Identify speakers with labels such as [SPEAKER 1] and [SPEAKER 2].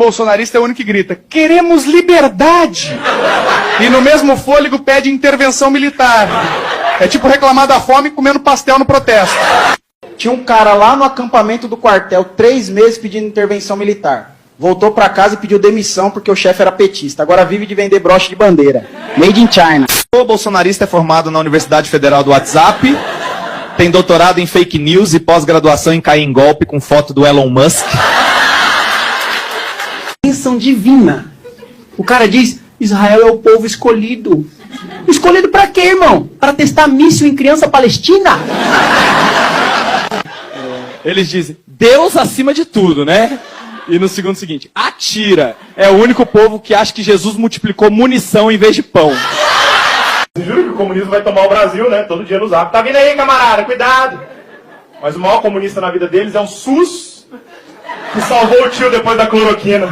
[SPEAKER 1] bolsonarista é o único que grita: queremos liberdade! E no mesmo fôlego pede intervenção militar. É tipo reclamar da fome comendo pastel no protesto.
[SPEAKER 2] Tinha um cara lá no acampamento do quartel, 3 meses pedindo intervenção militar. Voltou pra casa e pediu demissão porque o chefe era petista. Agora vive de vender broche de bandeira. Made in China.
[SPEAKER 3] O bolsonarista é formado na Universidade Federal do WhatsApp, tem doutorado em fake news e pós-graduação em cair em golpe com foto do Elon Musk.
[SPEAKER 2] Bênção divina. O cara diz: Israel é o povo escolhido. Escolhido pra quê, irmão? Para testar míssil em criança palestina?
[SPEAKER 3] Eles dizem, Deus acima de tudo, né? E no segundo seguinte, atira. É o único povo que acha que Jesus multiplicou munição em vez de pão.
[SPEAKER 4] Você jura que o comunismo vai tomar o Brasil, né? Todo dia no Zap. Tá vindo aí, camarada, cuidado. Mas o maior comunista na vida deles é o SUS, que salvou o tio depois da cloroquina.